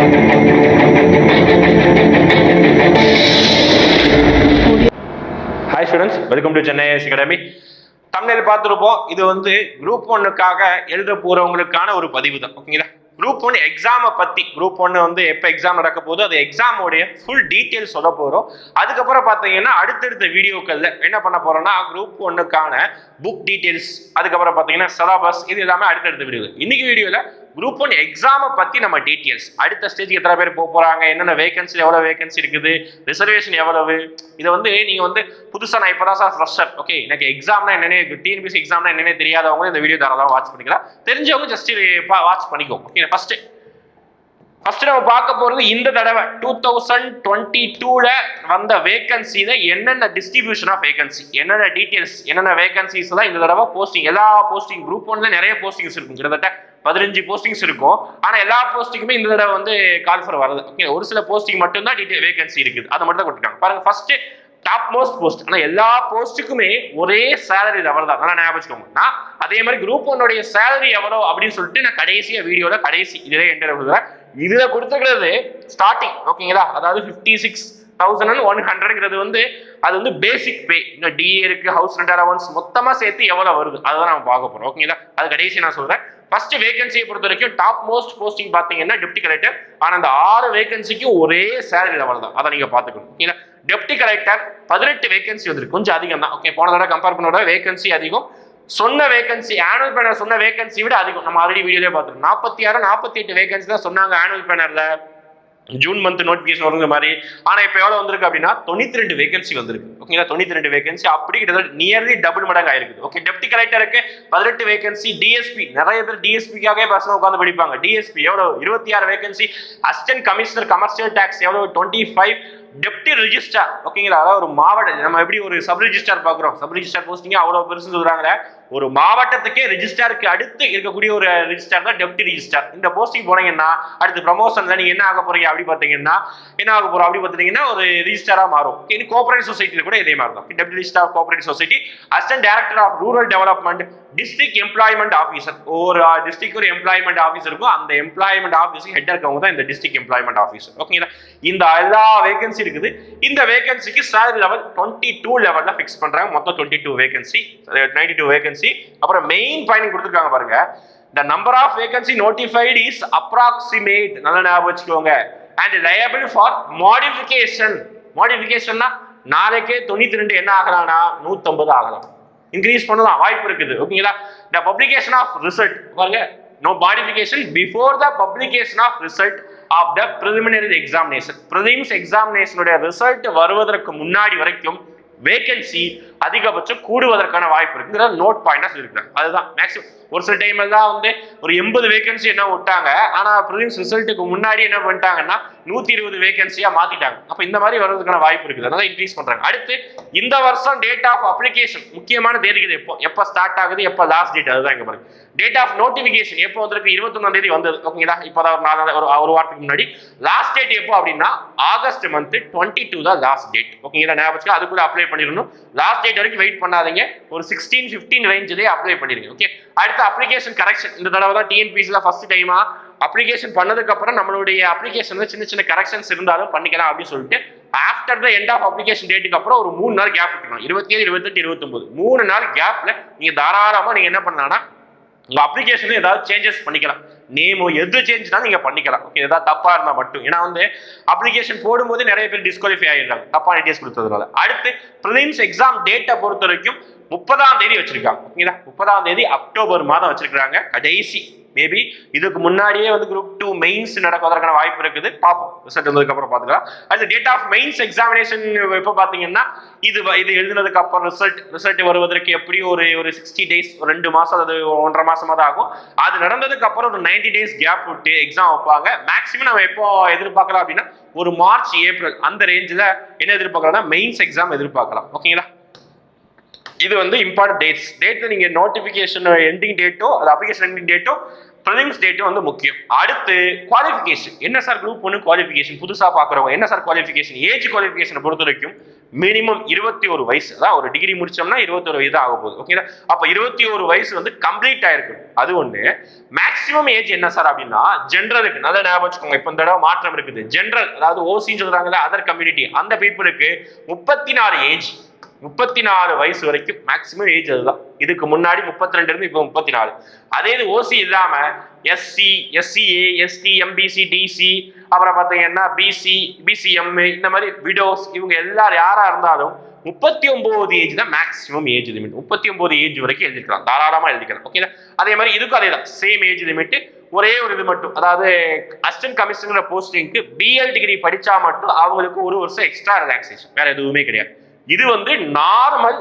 Hi students, welcome to Chennai IAS Academy. தமிழில் பார்த்துருப்போம். இது வந்து குரூப் 1க்காக எழுத போறவங்களுக்கான ஒரு பதிவு தான். ஓகேங்களா? குரூப் 1 எக்ஸாமை பத்தி, குரூப் 1 வந்து எப்போ எக்ஸாம் நடக்க போதோ அது எக்ஸாமோடைய ஃபுல் டீட்டெயில்ஸ் சொல்ல போறோம். அதுக்கப்புறம் பார்த்தீங்கன்னா அடுத்தடுத்த வீடியோக்கள்ல என்ன பண்ண போறோம்னா குரூப் 1க்கான புக் டீட்டெயில்ஸ், அதுக்கப்புறம் பார்த்தீங்கன்னா சிலபஸ், இது எல்லாமே அடுத்தடுத்த வீடியோ. இன்னைக்கு வீடியோல குரூப் 1 எக்ஸாமை பத்தி நம்ம டீட்டெயில்ஸ், அடுத்த ஸ்டேஜ்க்கு எத்தனை பேர் போறாங்க, என்னென்ன வேகன்சி, எவ்வளவு வேகன்சி இருக்குது, ரிசர்வேஷன் எவ்வளவு, இதை வந்து நீங்க வந்து புதுசா நான் இப்பதான் சார் ஃப்ரெஷர், ஓகே எனக்கு எக்ஸாம்னா என்னன்னே, டிஎன்பிஎஸ்சி எக்ஸாம்னா என்னன்னே தெரியாதவங்க இந்த வீடியோ தாராளமா வாட்ச் பண்ணிக்கலாம். தெரிஞ்சவங்க ஜஸ்ட் வாட்ச் பண்ணிக்கோ. ஓகே, ஃபர்ஸ்ட் நம்ம பார்க்க போறது இந்த தடவை 2022ல வந்த வேகன்சில என்னென்ன டிஸ்ட்ரிபியூஷன் ஆஃப் வேகன்சி, என்னென்ன டீடைல்ஸ், என்னென்ன வேகன்சிஸ் தான் இந்த தடவை போஸ்டிங். எல்லா போஸ்டிங் குரூப் 1ல நிறைய போஸ்டிங்ஸ் இருக்கும், கிட்டத்தட்ட 15 போஸ்டிங்ஸ் இருக்கும். ஆனா எல்லா போஸ்டிங்குமே இந்த தடவை வந்து கால் ஃபார் வருது. ஓகே, ஒரு சில போஸ்டிங் மட்டும் தான் டீடைல் வேகன்சி இருக்குது, அதை மட்டும் தான் கொடுத்துருக்காங்க. பாருங்க, ஃபர்ஸ்ட் டாப் மோஸ்ட் போஸ்ட். ஆனா எல்லா போஸ்ட்டுக்குமே ஒரே சேலரி லெவல் தான், நல்லா ஞாபகம் வச்சுக்கோங்க. அதே மாதிரி குரூப் 1 சேலரி எவ்வளோ அப்படின்னு சொல்லிட்டு நான் கடைசியா வீடியோல கடைசி இதுல என்டர் இதுல கொடுத்துக்கிறது ஸ்டார்டிங். ஓகேங்களா? அதாவது 56,100 வந்து அது வந்து பேசிக் பே. இந்த டிஏ இருக்கு, ஹவுஸ் ரெண்ட் அலவன்ஸ் மொத்தமா சேர்த்து எவ்வளவு வருது அதுதான் நம்ம பார்க்க போறோம். ஓகேங்களா? அது கடைசி நான் சொல்றேன். ஃபர்ஸ்ட் வேகன்சியை பொறுத்த வரைக்கும் டாப் மோஸ்ட் போஸ்டிங் பாத்தீங்கன்னா டெப்டி கலெக்டர். ஆனா அந்த 6 வேகன்சிக்கும் ஒரே சேலரி லெவல் தான், அதை நீங்க பாத்துக்கணும். ஓகேங்களா? டெப்டி கலெக்டர் 18 வேகன்சி வந்திருக்கு, கொஞ்சம் அதிகம் தான். ஓகே, போன தடவை கம்பேர் பண்ணோட வேகன்சி அதிகம். சொன்ன வேகன்சி ஆனுவல் பேனர் சொன்ன வேகன்சி விட அதிகம். நம்ம ஆல்ரெடி வீடியோலே பார்த்துருக்கோம். 46 48 வேகன்சி தான் சொன்னாங்க ஆனுவல் பேனர்ல, ஜூன் மந்த் நோட்டிபிகேஷன் வருங்கிற மாதிரி. ஆனா இப்ப எவ்வளவு வந்திருக்கு அப்படின்னா 92 வேகன்சி வந்திருக்கு. ஓகேங்களா? 92 வேகன்சி, அப்படி கிட்டத்தட்ட நியர்லி டபுள் மடங்கு ஆயிருக்கு. ஓகே, டெப்டி கலெக்டருக்கு 18 வேகன்சி. டிஎஸ்பி, நிறைய பேர் டிஎஸ்பிக்காகவே பர்சனல் உட்காந்து படிப்பாங்க. டிஎஸ்பி எவ்வளவு 26 vacancy. Assistant commissioner commercial taxes எவ்வளவு 25. டெப்டி ரிஜிஸ்டார், ஓகேங்களா, அதாவது ஒரு மாவட்ட, நம்ம எப்படி ஒரு சப் ரிஜிஸ்டார் பாக்குறோம், சப் ரிஜிஸ்டார் போஸ்டிங் அவ்வளவு பெருசு சொல்றாங்க. ஒரு மாவட்டத்துக்கே ரிஜிஸ்டாருக்கு அடுத்து இருக்கக்கூடிய ஒரு ரிஜிஸ்டார் தான் டெப்டி ரிஜிஸ்டார். இந்த போஸ்டிங் போனீங்கன்னா அடுத்து ப்ரமோஷன்ல நீங்க என்ன ஆக போறீங்க அப்படி பாத்தீங்கன்னா, என்ன ஆக போறோம் அப்படி பாத்தீங்கன்னா ஒரு ரிஜிஸ்டாரா மாறும். இது கோஆபரேட்டிவ் சொசைட்டில கூட இதே மாதிரி தான். Deputy registrar cooperative society. Assistant director of rural development, district employment officer. ஒரு டிஸ்ட்ரிக்ட் ஒரு எம்ப்ளாய்மெண்ட் ஆஃபீஸர் இருக்கும், அந்த எம்ப்ளாய்மெண்ட் ஆஃபீஸுக்கு ஹெட் இருக்கவங்க தான் இந்த டிஸ்ட்ரிக்ட் எம்ப்ளாய்மெண்ட் ஆஃபீஸர். ஓகேங்களா? இந்த எல்லா வேகன்சி இருக்குது. இந்த வேகன்சிக்கு சேலரி லெவல் 22 லெவல்ல ஃபிக்ஸ் பண்றாங்க. மொத்தம் 22 வேகன்சி, 92 வேகன்சி. அப்புறம் மெயின் பாயிண்ட் கொடுத்துருக்காங்க பாருங்க, the number of vacancy notified is approximate, நல்லா ஞாபகம் வச்சுக்கோங்க, and liable for modification. modificationனா நாளைக்கே 92 என்ன ஆகலாம்னா 150 ஆகலாம், இன்க்ரீஸ் பண்ணலாம், வாய்ப்பு இருக்குது. ஓகேங்களா? the publication of result, பாருங்க, no modification before the publication of result of the preliminary examination. prelims examination உடைய ரிசல்ட் வருவதற்கு முன்னாடி வரைக்கும் வேகன்சி அதிகபட்சம் கூடுவதற்கான வாய்ப்பு இருக்குங்கிற நோட் பாயிண்டா சொல்லிருக்காங்க. அதுதான் மேக்ஸிமம். ஒரு சில டைம்ல தான் வந்து ஒரு 80 வேகன்சி என்ன விட்டாங்க, ஆனா ப்ரிலிம்ஸ் ரிசல்ட்டுக்கு முன்னாடி என்ன பண்ணிட்டாங்கன்னா 120 வேகன்சியா மாத்திட்டாங்க. அப்ப இந்த மாதிரி வர்றதுக்கான வாய்ப்பு இருக்குது, அதனால இன்க்ரீஸ் பண்றாங்க. அடுத்து இந்த வருஷம் டேட் ஆஃப் அப்ளிகேஷன், முக்கியமான தேதிகள் எப்போ ஸ்டார்ட் ஆகுது, எப்போ லாஸ்ட் டேட், அதுதான் இங்க பாருங்க. டேட் ஆஃப் நோட்டிபிகேஷன் எப்போ வந்திருக்கு, 21ஆம் தேதி வந்தது. ஓகேங்களா? இப்போதான் ஒரு வாரத்துக்கு முன்னாடி. லாஸ்ட் டேட் எப்போ அப்படின்னா ஆகஸ்ட் மந்த் 22 தான் லாஸ்ட் டேட். ஓகேங்களா? ஞாபகம் அதுக்குள்ள அப்ளை பண்ணிடணும். லாஸ்ட் டேட் வரைக்கும் வெயிட் பண்ணாதீங்க, ஒரு 16-15 ரேஞ்சிலே அப்ளை பண்ணிருங்க. ஓகே, அடுத்து அப்ளிகேஷன் கரெக்ஷன். இந்த தடவை தான் டிஎன்பிஎஸ்சில ஃபர்ஸ்ட் டைமா அப்ளிகேஷன் பண்ணதுக்கு அப்புறம் நம்மளுடைய அப்ளிகேஷன்ல சின்ன சின்ன கரெக்ஷன்ஸ் இருந்தாலும் பண்ணிக்கலாம் அப்படின்னு சொல்லிட்டு after the end of application டேட்டுக்கு அப்புறம் ஒரு 3 நாள் கேப் விட்டுருக்கணும். 27, 28, 29 3 நாள் கேப்ல நீங்க தாராளமா நீங்க என்ன பண்ணலாம்னா உங்க அப்ளிகேஷன்ல ஏதாவது சேஞ்சஸ் பண்ணிக்கலாம். நேமோ எது சேஞ்ச்னாலும் நீங்க பண்ணிக்கலாம். ஓகே, ஏதாவது தப்பா இருந்தா மட்டும். ஏன்னா வந்து அப்ளிகேஷன் போடும்போது நிறைய பேர் டிஸ்குவாலிஃபை ஆயிடுறாங்க தப்பா டீடைல்ஸ் கொடுத்ததுனால. அடுத்து ப்ரிலிம்ஸ் எக்ஸாம் டேட்டை பொறுத்த வரைக்கும் 30ஆம் தேதி வச்சிருக்காங்க. ஓகேங்களா? 30ஆம் தேதி அக்டோபர் மாதம் வச்சிருக்காங்க கடைசி. மேபி இதுக்கு முன்னாடியே வந்து குரூப் 2 மெயின்ஸ் நடக்குவதற்கான வாய்ப்பு இருக்குது. பார்ப்போம், ரிசல்ட் வந்ததுக்கு அப்புறம் பார்த்துக்கலாம். அது டேட் ஆஃப் மெயின்ஸ் எக்ஸாமினேஷன் எப்போ பார்த்தீங்கன்னா இது எழுதுனதுக்கு அப்புறம் ரிசல்ட் வருவதற்கு எப்படி ஒரு 60 டேஸ், 2 மாசம், அது 1.5 மாசமா தான் ஆகும். அது நடந்ததுக்கு அப்புறம் ஒரு 90 டேஸ் கேப் விட்டு எக்ஸாம் வைப்பாங்க. மேக்ஸிமம் நம்ம எப்போ எதிர்பார்க்கலாம் அப்படின்னா ஒரு மார்ச், ஏப்ரல் அந்த ரேஞ்சில் என்ன எதிர்பார்க்கலாம்னா மெயின்ஸ் எக்ஸாம் எதிர்பார்க்கலாம். ஓகேங்களா? இது வந்து இம்பார்ட்டன்ட் டேட்ஸ். டேட்ல நீங்க நோட்டிபிகேஷன் எண்டிங் டேட்டோ, அது அப்ளிகேஷன் எண்டிங் டேட்டோ ப்ரிலிம்ஸ் டேட்டும் வந்து முக்கியம். அடுத்து குவாலிஃபிகேஷன். என்ன சார் குரூப் 1 குவாலிஃபிகேஷன் புதுசா பாக்குறவங்க என்ன சார் குவாலிஃபிகேஷன்? ஏஜ் குவாலிஃபிகேஷனை பொறுத்த வரைக்கும் மினிமம் 21 வயசு, அதான் ஒரு டிகிரி முடிச்சோம்னா 21 வயது ஆக போகுது. ஓகேங்களா? அப்ப 21 வயசு வந்து கம்ப்ளீட் ஆயிருக்கு. அது ஒண்ணு. மேக்ஸிமம் ஏஜ் என்ன சார் அப்படின்னா ஜென்ரலுக்கு நல்ல ஞாபகம் வச்சுக்கோங்க. இப்ப இந்த தடவை மாற்றம் இருக்குது. ஜென்ரல் அதாவது ஓசி சொல்றாங்கல்ல, அதர் கம்யூனிட்டி, அந்த பீப்புளுக்கு 34 ஏஜ், 34 வயசு வரைக்கும் மேக்ஸிமம் ஏஜ். அதுதான் இதுக்கு முன்னாடி 32 இருந்து இப்போ 34. அதே இது ஓசி இல்லாம SC, SCA, ST, MBC, DC, அப்புறம் பாத்தீங்கன்னா பிசி, பிசிஎம், இந்த மாதிரி விடோஸ், இவங்க எல்லாரும் யாரா இருந்தாலும் 39 ஏஜ் தான் மேக்ஸிமம் ஏஜ் லிமிட். 39 ஏஜ் வரைக்கும் எழுதிக்கலாம், தாராளமா எழுதிக்கலாம். ஓகே, அதே மாதிரி இதுக்கும் அதே தான், சேம் ஏஜ் லிமிட். ஒரே ஒரு இது மட்டும், அதாவது அசிஸ்டன்ட் கமிஷனர் போஸ்டிங்க்கு பிஎல் டிகிரி படிச்சா மட்டும் அவங்களுக்கு 1 வருஷம் எக்ஸ்ட்ரா ரிலாக்ஸேஷன், வேற எதுவுமே கிடையாது. இது வந்து நார்மல்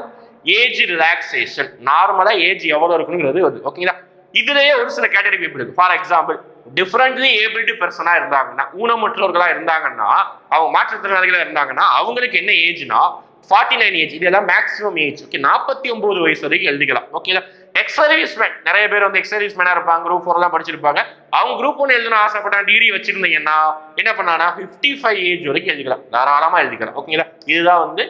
ஏஜ் ரிலாக்ஸேஷன். நார்மலா ஏஜ் எவ்வளவு இருக்குங்கிறது வந்து ஓகேங்களா. இதுலயே ஒரு சில கேட்டகரி பீப்புள் இருக்கு. ஃபார் எக்ஸாம்பிள் டிஃபரெண்ட்லி ஏபிலிட்டி பர்சனா இருந்தாங்கன்னா, ஊனமுற்றவர்களா இருந்தாங்கன்னா, அவங்க மாற்றுத்திறனாளிகளா இருந்தாங்கன்னா அவங்களுக்கு என்ன ஏஜ்னா 49 ஏஜ். இதெல்லாம் மேக்ஸிமம் ஏஜ். ஓகே, 49 வயசு வரைக்கும் எழுதிக்கலாம். ஓகேங்களா. எக்ஸ் சர்வீஸ்மேன், நிறைய பேர் வந்து எக்ஸ் சர்வீஸ்மேனா இருப்பாங்க, குரூப் 4 எல்லாம் படிச்சிருப்பாங்க. அவங்க குரூப் 1 எழுதணும் ஆசைப்பட்டா டிகிரி வச்சிருந்தீங்கன்னா என்ன பண்ணானா 55 ஏஜ் வரைக்கும் எழுதிக்கலாம், தாராளமா எழுதிக்கலாம். ஓகேங்களா. இதுதான் வந்து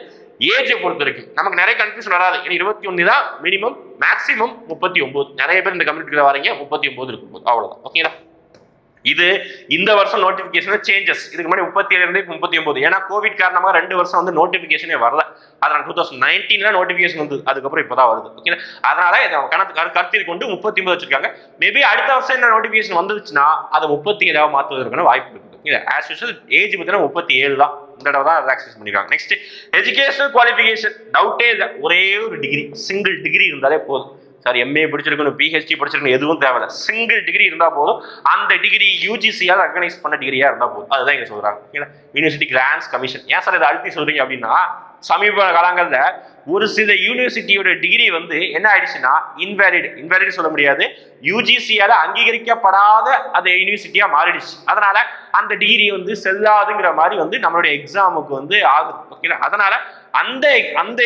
ஏஜை பொறுத்த வரைக்கும் நமக்கு நிறைய கன்ஃபியூஷன் வராது. 21 தான் மினிமம், மேக்ஸிமம் 39. நிறைய பேர் இந்த கம்யூனிட்டியில் வரீங்க 39 இருக்கும் போது, அவ்வளவுதான். ஓகேங்களா. இது இந்த வருஷம் நோட்டிபிகேஷன் சேஞ்சஸ். இதுக்கு முன்னாடி 37 இருந்து 39. ஏன்னா கோவிட் காரணமாக 2 வருஷம் வந்து நோட்டிபிகேஷனே வரல. அதனால 2019 நோட்டிபிகேஷன் வந்து அதுக்கப்புறம் இப்பதான் வருது. ஓகே, அதனால இதை கருத்தில் கொண்டு 39 வச்சிருக்காங்க. மேபி அடுத்த வருஷம் என்ன நோட்டிபிகேஷன் வந்துச்சுன்னா அதை 37 மாற்றுவதற்கான வாய்ப்பு இருக்குது. ஆஸ் யூசுவல் ஏஜ் பார்த்தீங்கன்னா 37 தான். இந்த தடவை தான் ரிலாக்ஸேஷன் பண்ணிருக்காங்க. Next educational qualification. டவுட்டே இல்லை, ஒரே ஒரு டிகிரி, சிங்கிள் டிகிரி இருந்தாலே போதும். சார் எம்ஏ படிச்சிருக்கணும், பிஹெச்டி படிச்சிருக்கணும், எதுவும் தேவையில்லை. சிங்கிள் டிகிரி இருந்தா போதும். அந்த டிகிரி யூஜிசியால் ரெகனைஸ் பண்ண டிகிரியா இருந்தா போதும். அதுதான் இங்க சொல்றாங்க. University grants commission. ஏன் சார் இதை அழுத்தி சொல்றீங்க அப்படின்னா, சமீப காலங்கள்ல ஒரு சில யூனிவர்சிட்டியோட டிகிரி வந்து என்ன ஆயிடுச்சுன்னா இன்வேலிட் சொல்ல முடியாது, யூஜிசியால அங்கீகரிக்கப்படாத அந்த யூனிவர்சிட்டியா மாறிடுச்சு. அதனால அந்த டிகிரி வந்து செல்லாதுங்கிற மாதிரி வந்து நம்மளுடைய எக்ஸாமுக்கு வந்து ஆகுது. ஓகேங்களா. அதனால அந்த அந்த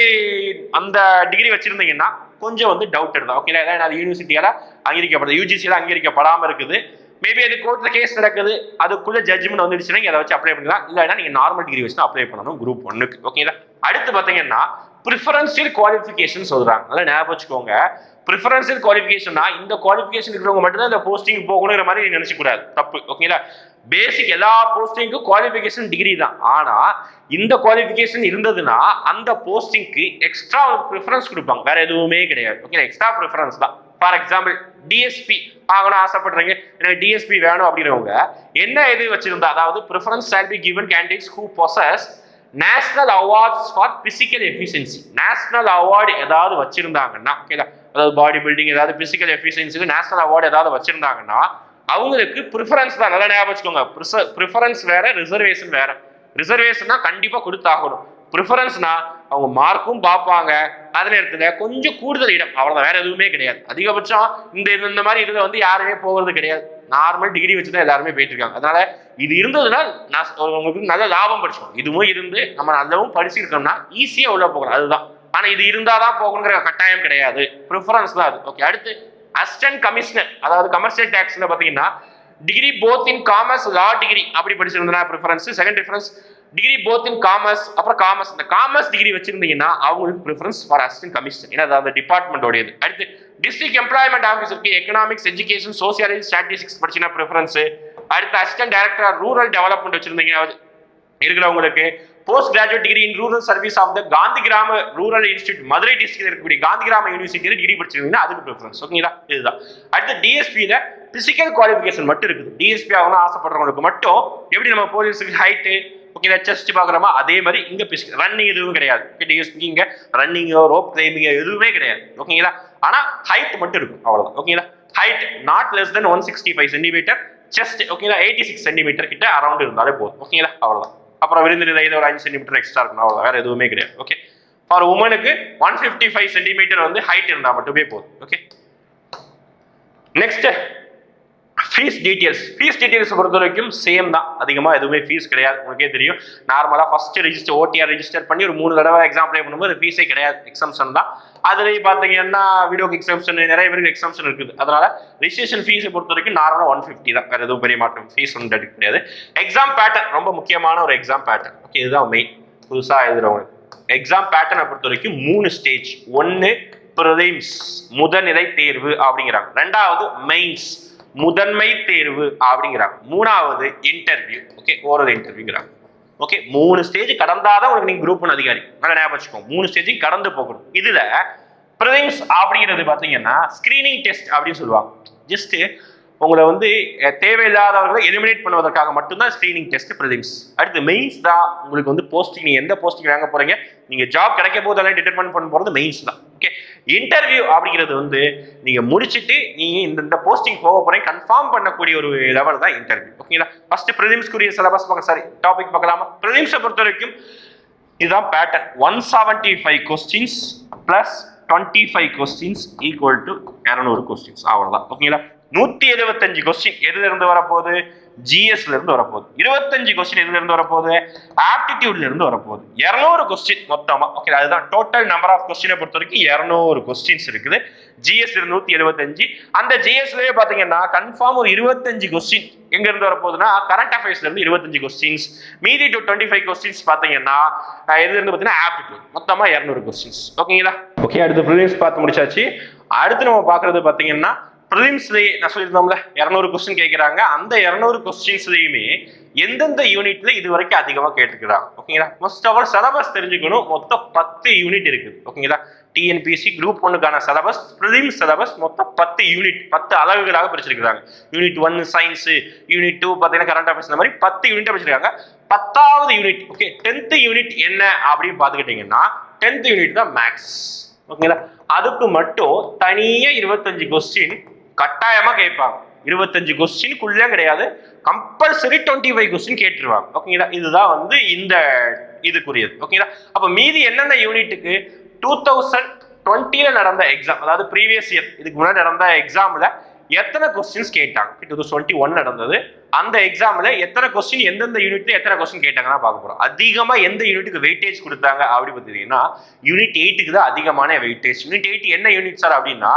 அந்த டிகிரி வச்சிருந்தீங்கன்னா கொஞ்சம் வந்து டவுட் தான். ஓகேங்களா. ஏன்னா அது யூனிவர்சிட்டியால அங்கீகரிக்கப்படுது, யூஜிசியால அங்கீகரிக்கப்படாம இருக்குது. மேபி அது கோர்ட்ல கேஸ் நடக்குது, அதுக்குள்ள ஜட்ஜ்மெண்ட் வந்துடுச்சுன்னா அதை வச்சு அப்ளை பண்ணலாம். இல்லைன்னா நீங்க நார்மல் டிகிரி வச்சு அப்ளை பண்ணணும் குரூப் 1க்கு. ஓகேங்களா. அடுத்து பாத்தீங்கன்னா ப்ரிஃபரன்ஷியல் குவாலிஃபிகேஷன் சொல்றாங்க. அதெல்லாம் ஞாபகம் வச்சுக்கோங்க. ப்ரிஃபரன்ஷியல் குவாலிஃபிகேஷன்னா இந்த குவாலிஃபிகேஷன் இருக்கிறவங்க மட்டும்தான் இந்த போஸ்டிங் போகணுங்கிற மாதிரி நீங்க நினைச்சக்கூடாது, தப்பு. ஓகேங்களா. பேசிக் எல்லா போஸ்டிங்க்கும் குவாலிஃபிகேஷன் டிகிரி தான். ஆனா இந்த குவாலிஃபிகேஷன் இருந்ததுன்னா அந்த போஸ்டிங்க்கு எக்ஸ்ட்ரா ப்ரிஃபரன்ஸ் கொடுப்பாங்க, வேற எதுவுமே கிடையாது. ஓகே, எக்ஸ்ட்ரா ப்ரிஃபரன்ஸ் தான். ஃபார் எக்ஸாம்பிள் டிஎஸ்பி ஆகணும் ஆசைப்படுறீங்க, எனக்கு டிஎஸ்பி வேணும் அப்படிங்கிறவங்க என்ன எது வச்சிருந்தா, அதாவது preference shall be given candidates who possess national awards for physical efficiency. National award ஏதாவது வச்சிருந்தாங்கன்னா, ஓகேதா, அதாவது பாடி பில்டிங் ஏதாவது பிசிக்கல் எஃபிஷியன்சிக்கு நேஷனல் அவார்டு ஏதாவது வச்சிருந்தாங்கன்னா அவங்களுக்கு ப்ரிஃபரன்ஸ் தான். நல்லா ஞாபகம் வச்சுக்கோங்க. ப்ரிஃபரன்ஸ் வேற, ரிசர்வேஷன் வேற. ரிசர்வேஷன்னா கண்டிப்பா கொடுத்தாகணும். ப்ரிஃபரன்ஸ்னா அவங்க மார்க்கும் பார்ப்பாங்க, அதே நேரத்தில் கொஞ்சம் கூடுதல் இடம், அவ்வளோதான், வேற எதுவுமே கிடையாது. அதிகபட்சம் இந்த மாதிரி இதில் வந்து யாருமே போகிறது கிடையாது. நார்மல் டிகிரி வச்சு தான் எல்லாருமே போயிட்டு இருக்காங்க. அதனால இது இருந்ததுன்னா உங்களுக்கு நல்ல லாபம் படிச்சோம். இதுவும் இருந்து நம்ம நல்லவும் படிச்சிருக்கோம்னா ஈஸியாக உள்ள போகலாம், அதுதான். ஆனால் இது இருந்தாதான் போகணுங்கிற கட்டாயம் கிடையாது, ப்ரிஃபரன்ஸ் தான் அது. ஓகே, அடுத்து அசிஸ்டன்ட் கமிஷனர், அதாவது கமர்ஷியல் டாக்ஸ்ல பார்த்தீங்கன்னா degree both in commerce law degree அப்படி படிச்சிருந்தா preference. Second difference degree both in commerce, அப்புறம் காமர்ஸ், இந்த காமர்ஸ் டிகிரி வச்சிருந்தீங்கன்னா அவங்களுக்கு ப்ரிஃபரன்ஸ் ஃபார் அசிஸ்டன்ட் கமிஷனர், ஏன்னா அந்த டிபார்ட்மெண்டோடையது. அடுத்து டிஸ்ட்ரிக்ட் எம்ப்ளாய்மெண்ட் ஆஃபீஸருக்கு எக்கனாமிக்ஸ், எஜுகேஷன், சோசியாலஜி, ஸ்டாட்டிஸ்டிக்ஸ் படிச்சீங்கன்னா ப்ரிஃபரன்ஸ். அடுத்து அசிஸ்டன்ட் டைரக்டர் ரூரல் டெவலப்மெண்ட் வச்சிருந்தீங்க இருக்கிறவங்களுக்கு post graduate degree in rural service of the Gandhigram rural institute Madurai district இருக்கக்கூடிய காந்தி கிராம யூனிவர்சிட்டியில் டிகிரி படிச்சிருந்தீங்கன்னா அதுக்கு ப்ரிஃபரன்ஸ். ஓகேங்களா. இதுதான். அடுத்து டிஎஸ்பியில பிசிக்கல் குவாலிஃபிகேஷன் மட்டும் இருக்குது. டிஎஸ்பி ஆகணும் ஆசைப்படுறவங்களுக்கு மட்டும் எப்படி நம்ம போலீஸுக்கு ஹைட்டு, ஓகே, செஸ்ட் பார்க்குறோமா அதே மாதிரி இங்க பிசிக்கல் ரன்னிங் எதுவும் கிடையாது. டிஎஸ்பி இங்க ரன்னிங்கோ ரோப் கிளைம்பிங்கோ எதுவுமே கிடையாது. ஓகேங்களா. ஆனா ஹைட் மட்டும் இருக்கும், அவ்வளவுதான். ஓகேங்களா. Height not less than 165 centimetre, chest ஓகேங்களா 86 சென்டிமீட்டர் கிட்ட அரௌண்ட் இருந்தாலே போதும். ஓகேங்களா. அவ்வளவுதான். அப்புறம் விருந்தினர் ஒரு 5 சென்டிமீட்டர் எக்ஸ்ட்ரா இருக்கணும், அவ்வளோ, வேற எதுவுமே கிடையாது. ஓகே, ஃபார் உமனுக்கு 155 சென்டிமீட்டர் வந்து ஹைட் இருந்தால் மட்டுமே போதும். Okay, next fees details. Fees details பொறுத்த வரைக்கும் சேம் தான், அதிகமாக எதுவுமே ஃபீஸ் கிடையாது. உங்களுக்கே தெரியும், நார்மலாக ஃபர்ஸ்ட் ரெஜிஸ்டர் ஓடிஆர் ரெஜிஸ்டர் பண்ணி ஒரு 3 தடவை எக்ஸாம் அப்ளை பண்ணும்போது ஃபீஸே கிடையாது, எக்ஸம்ஷன் தான். அதுலேயும் பார்த்தீங்கன்னா வீடியோக்கு எக்ஸாம்ஷன் நிறைய பேருக்கு எக்ஸாம்ஷன் இருக்குது. அதனால ரிஜிஸ்ட்ரேஷன் ஃபீஸை பொறுத்த வரைக்கும் நார்மலாக 150 தான், வேறு எதுவும் பெரிய மாற்றம் ஃபீஸ் ஒன்றும் எடுக்க கிடையாது. எக்ஸாம் பேட்டர்ன் ரொம்ப முக்கியமான ஒரு எக்ஸாம் பேட்டர்ன். ஓகே, இதுதான் மெயின் புதுசாக எழுதுறவங்களுக்கு. எக்ஸாம் பேட்டர்னை பொறுத்த வரைக்கும் 3 ஸ்டேஜ். 1 ப்ரிலிம்ஸ் முதல்நிலை தேர்வு அப்படிங்கிறாங்க, 2வது மெயின்ஸ் முதன்மை தேர்வு அப்படிங்கிறாங்க, 3வது இன்டர்வியூ. ஓகே, ஓரல் இன்டர்வியூங்கிறாங்க. ஓகே, 3 ஸ்டேஜ் கடந்தாதான் உங்களுக்கு நீங்க குரூப் 1 அதிகாரி. நல்லா ஞாபகம் வச்சுக்கோங்க, 3 ஸ்டேஜையும் கடந்து போகணும். இதுல ப்ரிலிம்ஸ் அப்படிங்கிறது பாத்தீங்கன்னா ஸ்கிரீனிங் டெஸ்ட் அப்படின்னு சொல்லுவாங்க. ஜஸ்ட் உங்களை வந்து தேவையில்லாதவர்களை எலிமினேட் பண்ணுவதற்காக மட்டும்தான் ஸ்கிரீனிங் டெஸ்ட் ப்ரிலிம்ஸ். அடுத்து மெயின்ஸ் தான் உங்களுக்கு வந்து போஸ்டிங், நீங்க எந்த போஸ்டிங் வாங்க போறீங்க, நீங்க ஜாப் கிடைக்க போதெல்லாம் டிட்டர்மெண்ட் பண்ண போறது மெயின்ஸ் தான். ஓகே, இன்டர்வியூ அப்படிங்கிறது வந்து நீங்க முடிச்சுட்டு நீங்க இந்த போஸ்டிங் போக போறீங்க கன்ஃபார்ம் பண்ணக்கூடிய ஒரு லெவல் தான் இன்டர்வியூ. ஓகேங்களா, ஃபர்ஸ்ட் ப்ரிலிம்ஸ்க்குரிய சிலபஸ் பார்க்க, சாரி டாபிக் பார்க்கலாமா? ப்ரிலிம்ஸை பொறுத்த வரைக்கும் இதுதான் pattern. 175 questions plus 25 questions equal to 200 questions, அவ்வளவுதான். ஓகேங்களா, 175 கொஸ்டின் எதுல இருந்து வரப்போகுது? ஜிஎஸ்ல இருந்து வரப்போகுது. 25 கொஸ்டின் எதுல இருந்து வரப்போகுது? ஆப்டிடியூட்ல இருந்து வரப்போகுது. 200 கொஸ்டின் மொத்தமா. ஓகே, அதுதான் டோட்டல் நம்பர் ஆஃப் கொஸ்டினை பொறுத்த வரைக்கும் 200 கொஸ்டின்ஸ் இருக்குது. ஜிஎஸ் 175. அந்த ஜிஎஸ்லயே பாத்தீங்கன்னா கன்ஃபார்ம் ஒரு 25 கொஸ்டின் எங்க இருந்து வரப்போகுதுன்னா கரண்ட் அஃபேர்ஸ்ல இருந்து 25 கொஸ்டின்ஸ். மீதி 25 கொஸ்டின்ஸ் பாத்தீங்கன்னா எதுல இருந்து பாத்தீங்கன்னா ஆப்டிடியூட். மொத்தமா 200 கொஸ்டின்ஸ். ஓகேங்களா, ஓகே, அடுத்து ப்ரிலிம்ஸ் பார்த்து முடிச்சாச்சு. அடுத்து நம்ம பாக்குறது பாத்தீங்கன்னா ப்ரிலிம்ஸ்லயே நான் சொல்லியிருந்தோம்ல 200 கொஸ்டின் கேட்கிறாங்க. அந்த 200 கொஸ்டின்ஸ்லயுமே எந்தெந்த யூனிட்ல இது வரைக்கும் அதிகமா கேட்டுக்கிறாங்க. ஓகேங்களா, மோஸ்ட் ஆஃப் ஆல் சிலபஸ் தெரிஞ்சுக்கணும். மொத்தம் 10 யூனிட் இருக்குது. ஓகேங்களா, டிஎன்பிஎஸ்சி குரூப் 1க்கான சிலபஸ், ப்ரிலிம்ஸ் சிலபஸ் மொத்தம் 10 யூனிட், 10 அலகுகளாக பிரிச்சிருக்காங்க. யூனிட் 1 சயின்ஸ், யூனிட் 2 பார்த்தீங்கன்னா கரண்ட் அஃபேர்ஸ், இந்த மாதிரி 10 யூனிட் பிரிச்சிருக்காங்க. 10வது யூனிட், ஓகே, 10th யூனிட் என்ன அப்படின்னு பார்த்துக்கிட்டீங்கன்னா 10th யூனிட் தான் மேக்ஸ். ஓகேங்களா, அதுக்கு மட்டும் தனியா 25 கொஸ்டின் கட்டாயமா கேட்பாங்க. 25 கொஸ்டினுக்குள்ளே கிடையாது, கம்பல்சரி 25 கொஸ்டின் கேட்டுருவாங்க. ஓகேங்களா, இதுதான் வந்து இந்த இதுக்குரியது. ஓகேங்களா, அப்ப மீதி என்னென்ன யூனிட்டுக்கு 2020 நடந்த எக்ஸாம், அதாவது ப்ரீவியஸ் இயர் இதுக்கு முன்னாடி நடந்த எக்ஸாம்ல எத்தனை கொஸ்டின்ஸ் கேட்டாங்க? 2021 நடந்தது. அந்த எக்ஸாம்ல எத்தனை கொஸ்டின் எந்தெந்த யூனிட்ல எத்தனை கொஸ்டின் கேட்டாங்கன்னா பார்க்க போறோம். அதிகமா எந்த யூனிட்டுக்கு வெயிட்டேஜ் கொடுத்தாங்க அப்படி பார்த்தீங்கன்னா யூனிட் 8க்கு தான் அதிகமான வெயிட்டேஜ். யூனிட் 8 என்ன யூனிட் சார் அப்படின்னா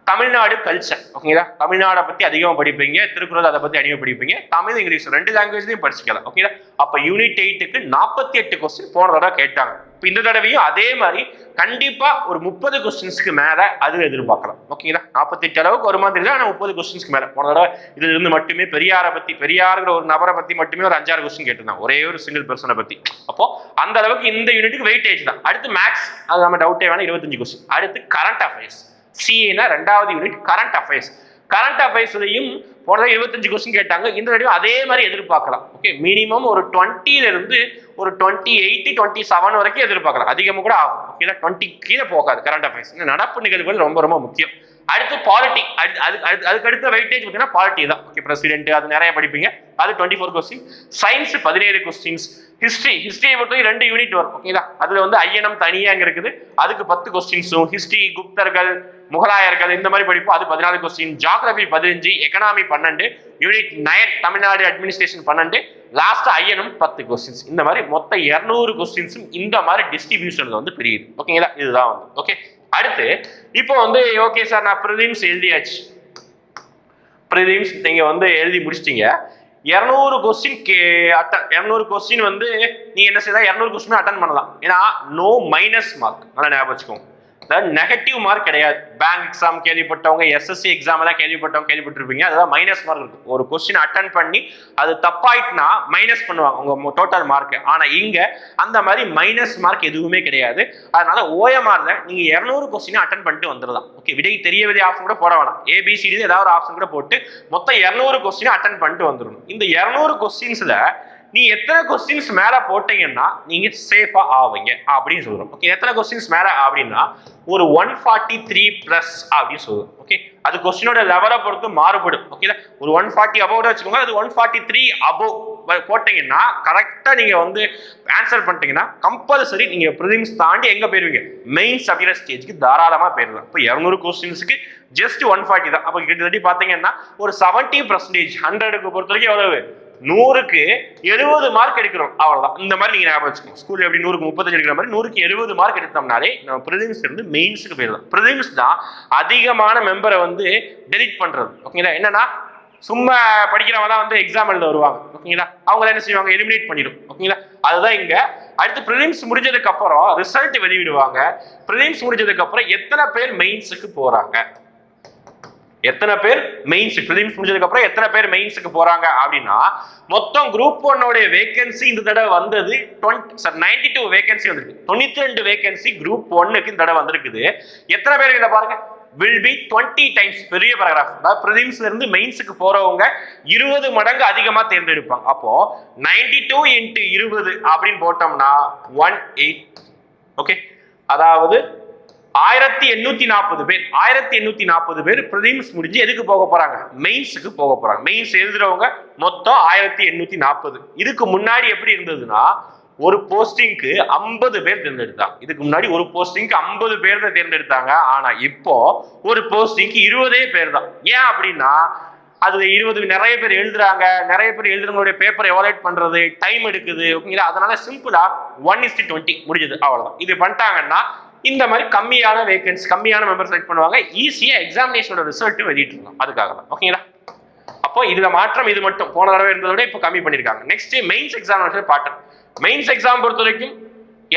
தமிழ்நாடு கல்ச்சர். ஓகேங்களா, தமிழ்நாடை பத்தி அதிகமாக படிப்பீங்க, திருக்குறள் அதை பத்தி அதிகமாக படிப்பீங்க, தமிழ் இங்கிலீஷ் 2 லாங்குவேஜ்லையும் படிச்சுக்கலாம். ஓகேங்களா, அப்ப யூனிட் 8க்கு 48 கொஸ்டின் போன தடவை கேட்டாங்க. இப்போ இந்த தடவையும் அதே மாதிரி கண்டிப்பா ஒரு 30 கொஸ்டின்ஸ்க்கு மேல அது எதிர்பார்க்கலாம். ஓகேங்களா, 48 அளவுக்கு ஒரு மாதிரி இல்லை, ஆனால் 30 கொஸ்டின்ஸ்க்கு மேல. போன தடவை இதுல இருந்து மட்டுமே பெரியாருங்கிற ஒரு நபரை பத்தி மட்டுமே ஒரு 5-6 கொஸ்டின் கேட்டிருந்தாங்க, ஒரே ஒரு சிங்கிள் பர்சனை பத்தி. அப்போ அந்த அளவுக்கு இந்த யூனிட்டுக்கு வெயிட்டேஜ் தான். அடுத்து மேக்ஸ், அது நம்ம டவுட்டே வேணா 25 கொஸ்டின். அடுத்து கரண்ட் அஃபேர்ஸ், சிஏனா 2வது யூனிட் கரண்ட் அஃபேர்ஸ். கரண்ட் அஃபேர்ஸ்லையும் போன 25 கொஸ்டின் கேட்டாங்க. இந்த தடவை அதே மாதிரி எதிர்பார்க்கலாம். ஓகே, மினிமம் ஒரு 20ல இருந்து ஒரு 28, 27 வரைக்கும் எதிர்பார்க்கலாம். அதிகமாக கூட ஆகும். ஓகேங்களா, 20 கீழே போகாது கரண்ட் அஃபேர்ஸ். நடப்பு நிகழ்வுகள் ரொம்ப ரொம்ப முக்கியம். அடுத்து பாலிட்டி, அதுக்கு அடுத்த வெயிட்டேஜ் பார்த்தீங்கன்னா பாலிட்டி தான். ஓகே, பிரசிடென்ட் அது நிறைய படிப்பீங்க, அது 24 கொஸ்டின். Science 17 questions. ஹிஸ்டரியை பொறுத்தவரை 2 யூனிட் வரும். ஓகேங்களா, அதுல வந்து ஐயனம் தனியாக இருக்குது, அதுக்கு 10 கொஸ்டின்ஸும். ஹிஸ்டரி குப்தர்கள் முகலாயர்கள் இந்த மாதிரி படிப்போம், அது 14 question. Geography 15, economy 12, unit 9 Tamil Nadu administration 12, last ஐயனும் 10 கொஸ்டின்ஸ். இந்த மாதிரி மொத்தம் 200 கொஸ்டின்ஸும் இந்த மாதிரி டிஸ்ட்ரிபியூஷன்ல வந்து பிரியுது. ஓகேங்களா, இதுதான் வந்து. ஓகே, அடுத்து இப்போ வந்து ஓகே சார் நான் ப்ரிலிம்ஸ் எழுதியாச்சு, ப்ரிலிம்ஸ் நீங்க வந்து எழுதி முடிச்சிட்டீங்க. 200 கொஸ்டின் 200 கொஸ்டின் வந்து நீங்க என்ன செய்யலாம், 200 கொஸ்டின் அட்டன் பண்ணலாம். ஏன்னா நோ மைனஸ் மார்க், நல்லா ஞாபகம் வச்சுக்கோங்க. நெகட்டிவ் மார்க் கிடையாது. பேங்க் எக்ஸாம் கேள்விப்பட்டவங்க, எஸ்எஸ்சி எக்ஸாம் எல்லாம் கேள்விப்பட்டிருப்பீங்க, அதான் மைனஸ் மார்க் இருக்கு. ஒரு கொஸ்டின் அட்டன் பண்ணி அது தப்பாயிட்டுனா மைனஸ் பண்ணுவாங்க உங்க டோட்டல் மார்க். ஆனா இங்க அந்த மாதிரி மைனஸ் மார்க் எதுவுமே கிடையாது. அதனால ஓஎம்ஆர்ல நீங்க 200 கொஸ்டின் அட்டன் பண்ணிட்டு வந்துடலாம். ஓகே, விடை தெரியவில்லை ஆப்ஷன் கூட போட வேணாம், ஏபிசிடி ஏதாவது ஒரு ஆப்ஷன் கூட போட்டு மொத்தம் 200 கொஸ்டின் அட்டன் பண்ணிட்டு வந்துடணும். இந்த 200 கொஸ்டின்ஸ்ல நீ எத்தனை கொஸ்டின்ஸ் மேல போட்டீங்கன்னா நீங்க சேஃபா ஆவீங்க அப்படின்னு சொல்றோம். ஓகே, எத்தனை கொஸ்டின்ஸ் மேல அப்படின்னா ஒரு 143 பிளஸ் அப்படின்னு சொல்றோம். ஓகே, அது கொஸ்டினோட லெவலை பொறுத்து மாறுபடும். ஓகே, ஒரு 140 அபோவ் வச்சுக்கோங்க, அது 143 அபோவ் போட்டீங்கன்னா கரெக்டா நீங்க வந்து ஆன்சர் பண்ணிட்டீங்கன்னா கம்பல்சரி நீங்க ப்ரிலிம்ஸ் தாண்டி எங்க போயிருவீங்க, மெயின்ஸ் அப்படிங்கிற ஸ்டேஜ்க்கு தாராளமா போயிடலாம். இப்போ 200 கொஸ்டின்ஸ்க்கு ஜஸ்ட் 140 தான். அப்போ கிட்டத்தட்ட பாத்தீங்கன்னா ஒரு 70%, 100க்கு பொறுத்த வரைக்கும் எவ்வளவு 100க்கு 70 மார்க் எடுக்கிறோம், அவ்வளவுதான். இந்த மாதிரி நீங்க ஞாபகம் வச்சுக்கோங்க. ஸ்கூல்ல எப்படி 100க்கு 35 எடுக்கிற மாதிரி 100க்கு 70 மார்க் எடுத்தோம்னாலே நம்ம பிரிலிம்ஸ்ல இருந்து மெயின்ஸுக்கு போயிடலாம். பிரிலிம்ஸ் தான் அதிகமான மெம்பரை வந்து டெலிட் பண்றது. ஓகேங்களா? என்னன்னா சும்மா படிக்கிறவங்க தான் வந்து எக்ஸாம் எழுத வருவாங்க. ஓகேங்களா? அவங்க என்ன செய்வாங்க, எலிமினேட் பண்ணிடும். ஓகேங்களா? அதுதான் இங்க. அடுத்து ப்ரிலிம்ஸ் முடிஞ்சதுக்கு அப்புறம் ரிசல்ட் வெளியிடுவாங்க. ப்ரிலிம்ஸ் முடிஞ்சதுக்கு அப்புறம் எத்தனை பேர் மெயின்ஸுக்கு போறாங்க, எத்தனை பேர் மெயின்ஸ் பிலிம்ஸ் முடிஞ்சதுக்கு அப்புறம் எத்தனை பேர் மெயின்ஸுக்கு போறாங்க அப்படின்னா, மொத்தம் குரூப் 1 வேகன்சி இந்த தடவை வந்தது 92 வேகன்சி வந்திருக்கு. 92 வேகன்சி குரூப் 1க்கு இந்த தடவை வந்திருக்குது. எத்தனை பேர் இதை பாருங்க, will be 20 times. பெரிய பேராகிராஃப். அதாவது பிரிலிம்ஸ்ல இருந்து மெயின்ஸுக்கு போறவங்க 20 மடங்கு அதிகமா தேர்ந்தெடுப்பாங்க. அப்போ 92 into 20 அப்படின்னு போட்டோம்னா 18. ஓகே, அதாவது 1840 பேர், 1840 பேர் பிரிலிம்ஸ் முடிஞ்சு எதுக்கு போக போறாங்க, மெயின்ஸுக்கு போக போறாங்க. மெயின்ஸ் எழுதுறவங்க மொத்தம் 1840. இதுக்கு முன்னாடி எப்படி இருந்ததுன்னா, ஒரு போஸ்டிங்க்கு 50 பேர் தேர்ந்தெடுத்தாங்க. இதுக்கு முன்னாடி ஒரு போஸ்டிங்க்கு 50 பேர் தான் தேர்ந்தெடுத்தாங்க. ஆனா இப்போ ஒரு போஸ்டிங்க்கு 20 பேர் தான். ஏன் அப்படின்னா, அது 20 நிறைய பேர் எழுதுறாங்க, நிறைய பேர் எழுதுறவங்களுடைய பேப்பர் எவாலுவேட் பண்றது டைம் எடுக்குது. ஓகேங்களா? அதனால சிம்பிளா 1:20 முடிஞ்சது, அவ்வளவுதான். இது பண்ணிட்டாங்கன்னா இந்த மாதிரி கம்மியான வேகன்சி, கம்மியான மெம்பர் செலக்ட் பண்ணுவாங்க. ஈஸியா எக்ஸாமினேஷனோட ரிசல்ட் வெளியிட்டுருந்தோம், அதுக்காக தான். ஓகேங்களா? அப்போ இதுல மாற்றம் இது மட்டும். போன தடவை இருந்ததை விட இப்போ கம்மி பண்ணிருக்காங்க. Next mains examination pattern. Mains exam பொறுத்த வரைக்கும்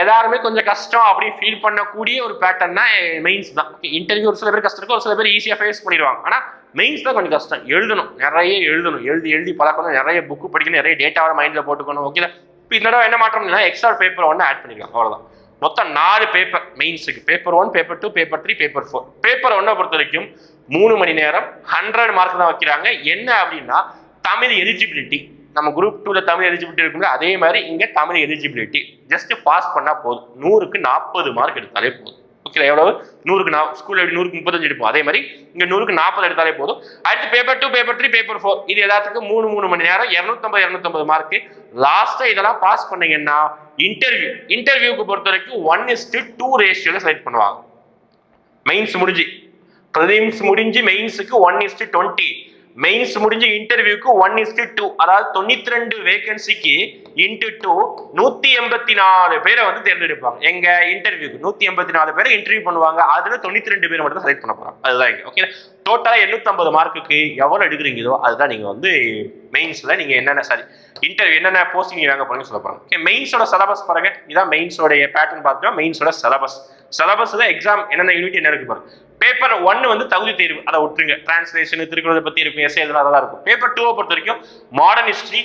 எல்லாருமே கொஞ்சம் கஷ்டம் அப்படின்னு ஃபீல் பண்ணக்கூடிய ஒரு பேட்டர்னா மெயின்ஸ் தான். இன்டர்வியூ ஒரு சில பேர் கஷ்டம் இருக்கும், ஒரு சில பேர் ஈஸியா ஃபேஸ் பண்ணிடுவாங்க. ஆனா மெயின்ஸ் தான் கொஞ்சம் கஷ்டம். எழுதணும், நிறைய எழுதணும், எழுதி பழக்கணும், நிறைய புக்கு படிக்கணும், நிறைய டேட்டாவை மைண்ட்ல போட்டுக்கணும். ஓகே, இப்போ இந்த தடவை என்ன மாற்றம்னா எக்ஸ்ட்ரா பேப்பர் 1 ஆட் பண்ணிக்கலாம், அவ்வளவுதான். மொத்தம் 4 பேப்பர் மெயின்ஸுக்கு. Paper 1, paper 2, paper 3, paper 4. Paper 1 பொறுத்த வரைக்கும் 3 மணி நேரம் 100 மார்க் தான் வைக்கிறாங்க. என்ன அப்படின்னா தமிழ் எலிஜிபிலிட்டி. நம்ம குரூப் 2ல தமிழ் எலிஜிபிலிட்டி இருக்குல்ல, அதே மாதிரி இங்க தமிழ் எலிஜிபிலிட்டி. ஜஸ்ட் பாஸ் பண்ணா போதும். 100க்கு 40 மார்க் எடுத்தாலே போதும். ஓகே, எவ்வளவு? 100க்கு ஸ்கூல்ல எப்படி 100க்கு 35 எடுப்போம், அதே மாதிரி இங்க 100க்கு 40 எடுத்தாலே போதும். அடுத்து பேப்பர் 2, பேப்பர் 3, பேப்பர் 4. இது எல்லாத்துக்கும் 3 மணி நேரம் 250 மார்க். லாஸ்டா இதெல்லாம் பாஸ் பண்ணீங்கன்னா இன்டர்வியூக்கு பொறுத்த வரைக்கும் 1:2 ரேஷியோல செலக்ட் பண்ணுவாங்க. மெயின்ஸ் முடிஞ்சு பிரிலிம்ஸ் முடிஞ்சு மெயின்ஸுக்கு 1:20, மெயின்ஸ் முடிஞ்சு இன்டர்வியூக்கு 1:2. அதாவது 92 வேகன்சிக்கு இன்டு 2 184 பேரை வந்து தேர்ந்தெடுப்பாங்க. எங்க இன்டர்வியூக்கு 184 பேரை இன்டர்வியூ பண்ணுவாங்க. அதுல 92 பேரை மட்டும் செலக்ட் பண்ண போறாங்க. அதுதான் இங்க. ஓகே, டோட்டலா 850 மார்க்குக்கு எவ்வளவு எடுக்கிறீங்களோ அதுதான் நீங்க வந்து மெயின்ஸ்ல நீங்க இன்டர்வியூ என்னென்ன போஸ்டிங் வாங்க போறீங்க சொல்ல போறாங்க. ஓகே, மெயின்ஸோட சிலபஸ் பாருங்க. இதான் மெயின்ஸோட பேட்டர்ன் பார்த்துட்டோம். மெயின்ஸோட சிலபஸ்ல எக்ஸாம் என்னென்ன யூனிட் என்ன இருக்கு பாருங்க. பேப்பர் 1 வந்து தகுதி தேர்வு, அதை விட்டுருங்க. டிரான்ஸ்லேஷன், திருக்குறளை பத்தி இருக்கும், எஸ்ஏ இதெல்லாம் அதெல்லாம் இருக்கும். பேப்பர் 2 பொறுத்த வரைக்கும் modern history,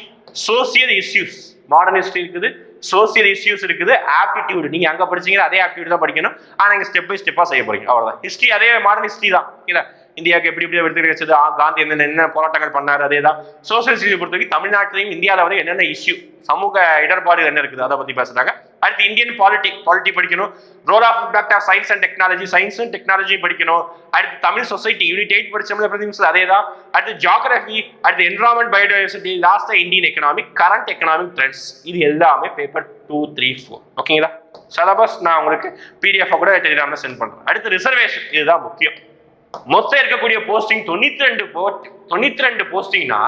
social issues. Modern history இருக்குது, சோசியல் இஷ்யூஸ் இருக்குது, ஆப்டிடியூட். நீங்க அங்க படிச்சீங்க அதே ஆப்டிடியூட் தான் படிக்கணும். ஆனா இங்க ஸ்டெப் பை ஸ்டெப்பா செய்ய போறீங்க, அவ்வளவுதான். ஹிஸ்டரி அதே மாடர்ன் ஹிஸ்டரி தான். இல்ல இந்தியாவுக்கு எப்படி எடுத்து கிடைச்சது, காந்தி என்ன போராட்டங்கள் பண்ணாரு, அதே தான். சோசியல் இஷ்யூ பொறுத்த வரைக்கும் தமிழ்நாட்டிலையும் இந்தியாவில வரை என்னென்ன இஷ்யூ, சமூக இடர்பாடு என்ன இருக்குது அதை பத்தி பேசுறாங்க. அடுத்து இந்தியன் பாலிட்டி படிக்கணும். Role of impact of science and technology, science and technology படிக்கணும். அடுத்து தமிழ் சொசைட்டி யூனிட் 8 படிச்சோம்ல பிரதிநிதிகள், அதே தான். அடுத்து ஜியோகிராஃபி, அடுத்து என்விரான்மெண்ட், பயோடைவர்சிட்டி, லாஸ்டா Indian economic, current economic trends. இது எல்லாமே பேப்பர் 2, 3, 4. ஓகேங்களா? சிலபஸ் நான் உங்களுக்கு பிடிஎஃப் கூட டெலிகிராம்ல சென்ட் பண்றேன். அடுத்து ரிசர்வேஷன், இதுதான் முக்கியம். மொத்தம் இருக்கக்கூடிய போஸ்டிங் 92 போஸ்டிங்னா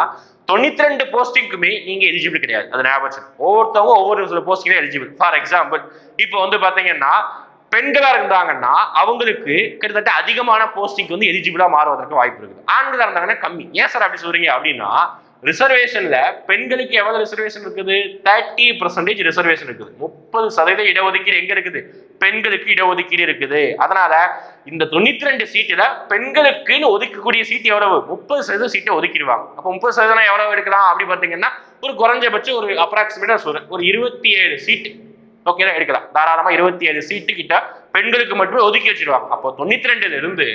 92 போஸ்டிங்க்குமே நீங்க எலிஜிபிள் கிடையாது. அது ஞாபகம். ஒவ்வொருத்தவங்க ஒவ்வொரு போஸ்டிங் எலிஜிபிள். ஃபார் எக்ஸாம்பிள் இப்போ வந்து பாத்தீங்கன்னா பெண்களா இருந்தாங்கன்னா அவங்களுக்கு கிட்டத்தட்ட அதிகமான போஸ்டிங் வந்து எலிஜிபிளா மாறுவதற்கு வாய்ப்பு இருக்குது. ஆண்களா இருந்தாங்கன்னா கம்மி. ஏன் சார் அப்படி சொல்றீங்க அப்படின்னா, ரிசர்வேஷன்ல பெண்களுக்கு எவ்வளவு ரிசர்வேஷன் இருக்குது? 30% ரிசர்வேஷன் இருக்குது. 30% இடஒதுக்கீடு எங்க இருக்குது? பெண்களுக்கு இடஒதுக்கீடு இருக்குது. அதனால இந்த 92 சீட்டுல பெண்களுக்குன்னு ஒதுக்கக்கூடிய சீட் எவ்வளவு? 30% சீட்டை ஒதுக்கிடுவாங்க. அப்ப 30% எவ்வளவு எடுக்கலாம் அப்படி பாத்தீங்கன்னா, ஒரு குறைஞ்சபட்சம் ஒரு அப்ராக்சிமேட்டா சொல்றேன், ஒரு 27 சீட்டு ஓகேனா எடுக்கலாம். தாராளமா 27 சீட்டு கிட்ட பெண்களுக்கு மட்டுமே ஒதுக்கி வச்சிருவாங்க. அப்போ 92ல இருந்து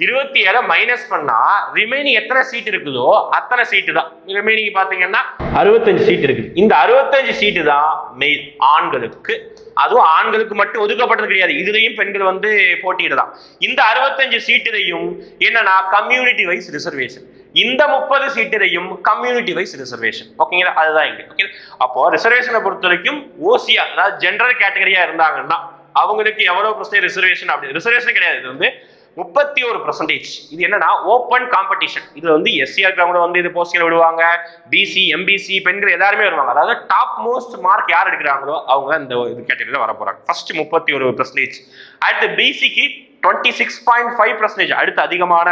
27 மைனஸ் பண்ணா ரிமைனிங் எத்தனை சீட் இருக்குதோ அத்தனை சீட்டு தான். ரிமைனிங் பாத்தீங்கன்னா 65 சீட் இருக்கு. இந்த 65 சீட்டு தான் மெயில் ஆண்களுக்கு. அதுவும் ஆண்களுக்கு மட்டும் ஒதுக்கப்பட்டது கிடையாது. இதுலயும் பெண்கள் வந்து போட்டியிடலாம். இந்த 65 சீட்டுலையும் என்னன்னா கம்யூனிட்டி வைஸ் ரிசர்வேஷன். இந்த 30 சீட்டுலையும் கம்யூனிட்டி வைஸ் ரிசர்வேஷன். ஓகேங்களா? அதுதான் இங்க. ஓகே, அப்போ ரிசர்வேஷனை பொறுத்த வரைக்கும் ஓசியா, அதாவது ஜெனரல் கேட்டகரியா இருந்தாங்கன்னா அவங்களுக்கு எவ்வளவு % ரிசர்வேஷன்? அப்படி ரிசர்வேஷன் கிடையாது. இது வந்து 31%. இது என்னன்னா ஓப்பன் காம்படிஷன். இது வந்து எஸ்சிஆர் இருக்கிறவங்க வந்து இது போஸ்டிங்ல விடுவாங்க, பிசி எம்பிசி பெண்கள் எல்லாருமே வருவாங்க. அதாவது டாப் மோஸ்ட் மார்க் யார் எடுக்கிறாங்களோ அவங்க இந்த இது கேட்டகரியில வர போறாங்க. ஃபர்ஸ்ட் 31%. அடுத்து பிசிக்கு 26.5%, அடுத்து அதிகமான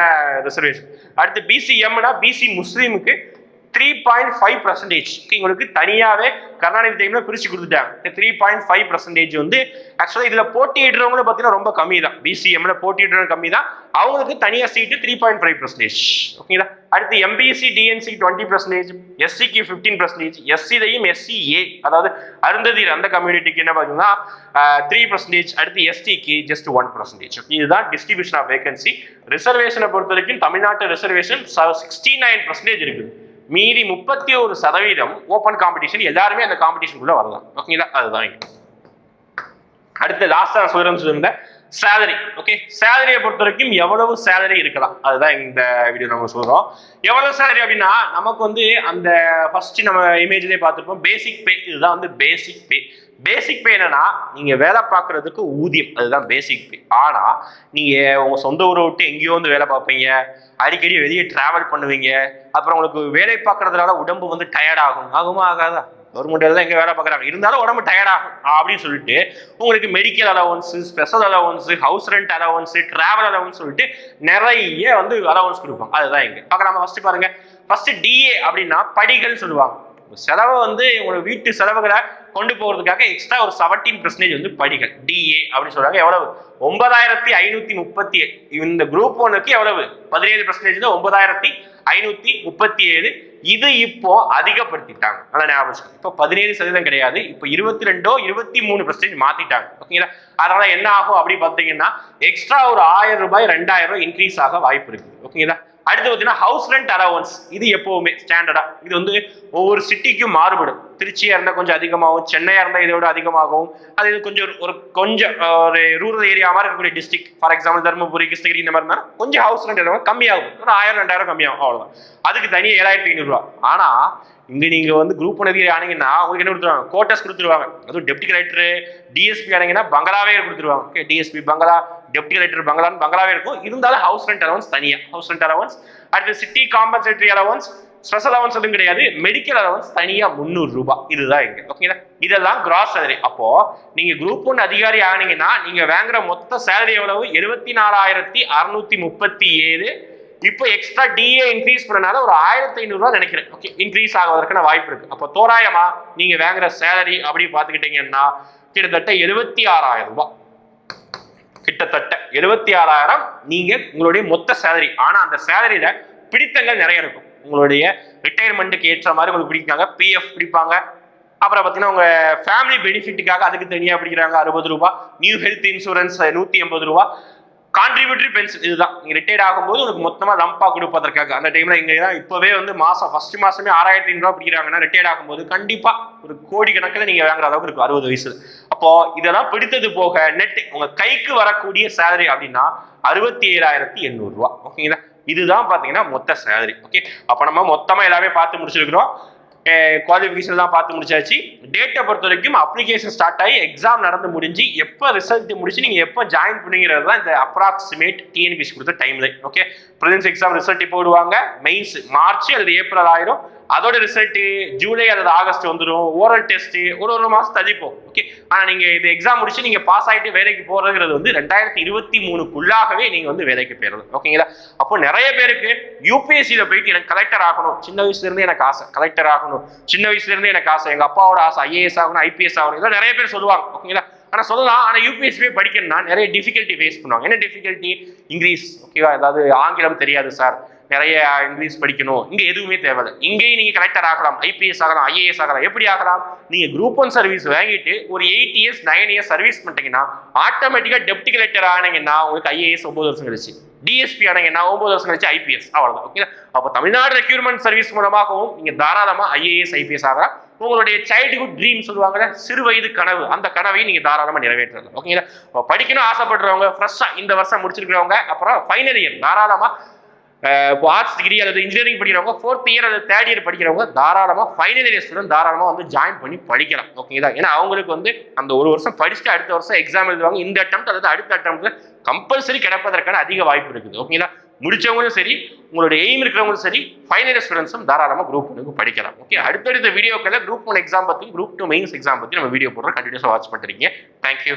ரிசர்வேஷன். அடுத்து பிசிஎம்னா பிசி முஸ்லீமுக்கு 3.5%. உங்களுக்கு தனியாவே கருணாநிதி டைம்ல பிரிச்சு கொடுத்துட்டாங்க. 3.5% வந்து ஆக்சுவலா இதுல போட்டியிடுறவங்களும் பாத்தீங்கன்னா ரொம்ப கம்மி தான். பிசிஎம்ல போட்டியிடுறவங்க கம்மி தான், அவங்களுக்கு தனியா சீட்டு 3.5%. ஓகேங்களா. அடுத்து எம்பிசி டிஎன்சி 20%, எஸ்சிக்கு 15%, எஸ்சிலையும் எஸ்சிஏ அதாவது அருந்ததியர் அந்த கம்யூனிட்டிக்கு என்ன பாத்தீங்கன்னா 3%, அடுத்து எஸ்டிக்கு ஜஸ்ட் 1%. இதுதான் டிஸ்ட்ரிபியூஷன் ஆஃப் வேகன்சி. ரிசர்வேஷனை பொறுத்த வரைக்கும் தமிழ்நாட்டு ரிசர்வேஷன் 69% இருக்குது. மீதி 31% ஓப்பன் காம்படிஷன். எல்லாருமே அந்த காம்படிஷனுக்குள்ள வரலாம். ஓகேங்களா. அதுதான் அடுத்து லாஸ்டா சொல்லிருந்த சேலரி. ஓகே, சேலரியை பொறுத்த வரைக்கும் எவ்வளவு சேலரி இருக்கலாம் அதுதான் இந்த வீடியோ நம்ம சொல்றோம். எவ்வளவு சேலரி அப்படின்னா நமக்கு வந்து அந்த ஃபர்ஸ்ட் நம்ம இமேஜ்லயே பார்த்துருப்போம் பேசிக் பே. இதுதான் வந்து பேசிக் பே. பேசிக் பே என்னன்னா நீங்க வேலை பார்க்கறதுக்கு ஊதியம், அதுதான் பேசிக் பே. ஆனா நீங்க உங்க சொந்த ஊரை விட்டு எங்கேயோ வந்து வேலை பார்ப்பீங்க, அடிக்கடி வெளியே டிராவல் பண்ணுவீங்க, அப்புறம் உங்களுக்கு வேலை பார்க்கறதுனால உடம்பு வந்து டயர்ட் ஆகுமா ஆகாதா? கவர்மெண்ட் தான் எங்க வேலை பார்க்குறாங்க, இருந்தாலும் உடம்பு டயர்ட் ஆகும் அப்படின்னு சொல்லிட்டு உங்களுக்கு medical allowance, special allowance, house rent allowance, travel allowance சொல்லிட்டு நிறைய வந்து அலவன்ஸ் கொடுப்பாங்க. அதுதான் இங்க பார்க்கலாம். ஃபர்ஸ்ட் பாருங்க, ஃபர்ஸ்ட் டிஏ அப்படின்னா படிகள் சொல்லுவாங்க. செலவை வந்து உங்களோட வீட்டு செலவுகளை கொண்டு போகிறதுக்காக எக்ஸ்ட்ரா ஒரு 17% வந்து படிகள் டிஏ அப்படின்னு சொல்றாங்க. எவ்வளவு? 9537. இந்த குரூப் 1க்கு எவ்வளவு? 17% 9537. இது இப்போ அதிகப்படுத்திட்டாங்க. நல்லா ஞாபகம். இப்போ 17% கிடையாது, இப்போ 22 23% மாத்திட்டாங்க. ஓகேங்களா. அதனால என்ன ஆகும் அப்படி பார்த்தீங்கன்னா எக்ஸ்ட்ரா ஒரு 1000 ரூபாய் 2000 ரூபாய் இன்க்ரீஸ் ஆக வாய்ப்பு இருக்கு. ஓகேங்களா. அடுத்து பார்த்தீங்கன்னா ஹவுஸ் ரெண்ட் அலவன்ஸ். இது எப்பவுமே ஸ்டாண்டர்டா, இது வந்து ஒவ்வொரு சிட்டிக்கும் மாறுபடும். திருச்சியா இருந்தால் கொஞ்சம் அதிகமாகும், சென்னையா இருந்தால் இதை விட அதிகமாகும். அது இது கொஞ்சம் ஒரு ரூரல் ஏரியா மாதிரி இருக்கக்கூடிய district, for example Dharmapuri, Krishnagiri இந்த மாதிரி இருந்தால் கொஞ்சம் ஹவுஸ் ரெண்ட் அலவன்ஸ் கம்மியாகும். ஒரு 1000 2000 கம்மியாகும், அவ்வளவுதான். அதுக்கு தனியாக 7500 ரூபா. ஆனா இங்க நீங்க வந்து குரூப் அதிகாரி ஆனீங்கன்னா உங்களுக்கு என்ன கொடுத்துருவாங்க? கோட்டஸ் கொடுத்துருவாங்க. அதுவும் டெப்டி கலெக்டர், டிஎஸ்பி ஆனீங்கன்னா பங்களாவே கொடுத்துருவாங்க. ஓகே, டிஎஸ்பி பங்களா, டெப்டி கலெக்டர் பங்களான்னு பங்களாவே இருக்கும். இருந்தாலும் ஹவுஸ் ரெண்ட் அலவன்ஸ் தனியா, ஹவுஸ் ரெண்ட் அலவன்ஸ். அடுத்து city compensatory allowance, special allowance எதுவும் கிடையாது. மெடிக்கல் அலவன்ஸ் தனியா 300 ரூபாய். இதுதான் இங்க. ஓகேங்களா. இதெல்லாம் கிராஸ் சேலரி. அப்போ நீங்க குரூப் 1 அதிகாரி ஆனீங்கன்னா நீங்க வாங்குற மொத்த சேலரி எவ்வளவு? 74,637. இப்போ எக்ஸ்ட்ரா டிஏ இன்க்ரீஸ் பண்ணனால ஒரு 1500 ரூபாய் நினைக்கிறேன். ஓகே, இன்க்ரீஸ் ஆகுவதற்கான வாய்ப்பு இருக்கு. அப்போ தோராயமா நீங்க வாங்குற சேலரி அப்படி பார்த்துக்கிட்டீங்கன்னா கிட்டத்தட்ட 76,000 ரூபாய். கிட்டத்தட்ட 76,000 நீங்க உங்களுடைய மொத்த சேலரி. ஆனா அந்த சேலரியில பிடித்தங்கள் நிறைய இருக்கும். உங்களுடைய ரிட்டையர்மெண்ட்டுக்கு ஏற்ற மாதிரி உங்களுக்கு பிடிக்காங்க, பிஎஃப் பிடிப்பாங்க. அப்புறம் பார்த்தீங்கன்னா உங்க ஃபேமிலி பெனிஃபிட்டுக்காக அதுக்கு தனியாக பிடிக்கிறாங்க 60 ரூபாய். நியூ ஹெல்த் இன்சூரன்ஸ் 180 ரூபாய். கான்ட்ரிபியூட்டரி பென்ஷன் இதுதான். நீங்க ரிட்டையர்ட் ஆகும்போது உங்களுக்கு மொத்தமா லம்பா கொடுப்பதற்காக அந்த டைம்ல இங்க இப்பவே வந்து ஃபர்ஸ்ட் மாசமே 6,500 ரூபாய் பிடிக்கிறாங்கன்னா ரிட்டையர்ட் ஆகும்போது கண்டிப்பா ஒரு கோடி கணக்கில் நீங்க வாங்குற அளவுக்கு இருக்கும் 60 வயசுல. அப்போ இதெல்லாம் பிடித்தது போக நெட் உங்க கைக்கு வரக்கூடிய சேலரி அப்படின்னா 67,800 ரூபாய். ஓகேங்களா. இதுதான் பாத்தீங்கன்னா மொத்த சேலரி. ஓகே, அப்ப நம்ம மொத்தமா எல்லாமே பார்த்து முடிச்சிருக்கிறோம். குவாலிஃபிகேஷன் தான் பார்த்து முடிச்சாச்சு. டேட்டை பொறுத்த வரைக்கும் அப்ளிகேஷன் ஸ்டார்ட் ஆகி எக்ஸாம் நடந்து முடிஞ்சு எப்போ ரிசல்ட் முடிச்சு நீங்க எப்போ ஜாயின் பண்ணுங்கிறது தான் இந்த அப்ராக்சிமேட் டிஎன்பிஎஸ்சி கொடுத்த time line. Okay, prelims exam result இப்போ விடுவாங்க. மெயின்ஸ் மார்ச் அல்லது ஏப்ரல் ஆயிரும். அதோட ரிசல்ட் ஜூலை அல்லது ஆகஸ்ட் வந்துடும். ஓரல் டெஸ்ட் ஒரு மாசம் தள்ளிப்போம். ஓகே, ஆனா நீங்க இது எக்ஸாம் முடிச்சு நீங்க பாஸ் ஆகிட்டு வேலைக்கு போறதுங்கிறது வந்து 2023க்குள்ளாகவே நீங்க வந்து வேலைக்கு போயிடுறது. ஓகேங்களா. அப்போ நிறைய பேருக்கு யூபிஎஸ்சியில போயிட்டு எனக்கு கலெக்டர் ஆகணும், சின்ன வயசுல இருந்தே எனக்கு ஆசை கலெக்டர் ஆகணும், சின்ன வயசுல இருந்தே எனக்கு ஆசை, எங்க அப்பாவோட ஆசை ஐஏஎஸ் ஆகணும், ஐபிஎஸ் ஆகணும், இதெல்லாம் நிறைய பேர் சொல்லுவாங்க. ஓகேங்களா. ஆனா சொல்லலாம், ஆனா யூபிஎஸ்சி படிக்கணும்னா நிறைய டிஃபிகல்ட்டி ஃபேஸ் பண்ணுவாங்க. என்ன டிஃபிகல்ட்டி? இங்கிலீஷ். ஓகேவா, ஏதாவது ஆங்கிலம் தெரியாது சார், நிறைய இங்கிலீஷ் படிக்கணும். இங்க எதுவுமே தேவையில்லை. இங்கேயும் நீங்க கலெக்டர் ஆகலாம், ஐபிஎஸ் ஆகலாம், ஐஏஎஸ் ஆகலாம். எப்படி ஆகலாம்? நீங்க குரூப் 1 சர்வீஸ் வாங்கிட்டு ஒரு 8 இயர்ஸ் 9 இயர்ஸ் சர்வீஸ் பண்ணிட்டீங்கன்னா ஆட்டோமேட்டிக்கா டெப்டி கலெக்டர் ஆனீங்கன்னா உங்களுக்கு ஐஏஎஸ் 9 வருஷம் கழிச்சு, டிஎஸ்பி ஆனீங்கன்னா 9 வருஷம் கழிச்சு ஐபிஎஸ். அவ்வளவுதான். ஓகே, அப்போ தமிழ்நாடு ரெக்யூர்மெண்ட் சர்வீஸ் மூலமாகவும் நீங்க தாராளமா ஐஏஎஸ் ஐபிஎஸ் ஆகலாம். உங்களுடைய சைல்டுஹுட் ட்ரீம் சொல்லுவாங்கல்ல, சிறு வயது கனவு, அந்த கனவையும் நீங்க தாராளமா நிறைவேற்றலாம். ஓகேங்களா. படிக்கணும் ஆசைப்படுறவங்க, ஃப்ரெஷ்ஷா இந்த வருஷம் முடிச்சிருக்கிறவங்க, அப்புறம் ஃபைனல் இயர் தாராளமா இப்போ ஆர்ட்ஸ் டிகிரி அல்லது இன்ஜினியரிங் படிக்கிறவங்க 4th இயர் அல்லது 3rd இயர் படிக்கிறவங்க தாராளமாக ஃபைனல் இயர் ஸ்டூடெண்ட் தாராளமாக வந்து ஜாயின் பண்ணி படிக்கலாம். ஓகேங்களா? ஏன்னா அவங்களுக்கு வந்து அந்த ஒரு வருஷம் படிச்சுட்டு அடுத்த வருஷம் எக்ஸாம் எழுதுவாங்க. இந்த அட்டெம்ப்ட் அல்லது அடுத்த அட்டெம்ப்ட்ல கம்பல்சரி கிடைப்பதற்கான அதிக வாய்ப்பு இருக்குது. ஓகேங்களா? முடிச்சவங்களும் சரி, உங்களுடைய எய்ம் இருக்கிறவங்களும் சரி, ஃபைனல் இயர் ஸ்டூடெண்ட்ஸும் தாராளமாக குரூப் 1 படிக்கலாம். ஓகே, அடுத்தடுத்த வீடியோக்களில் குரூப் 1 எக்ஸாம் பற்றி, குரூப் 2 மெயின்ஸ் எக்ஸாம் பற்றி நம்ம வீடியோ போடுறோம். கண்டினியூஸாக வாட்ச் பண்ணிருக்கீங்க. தேங்க்யூ.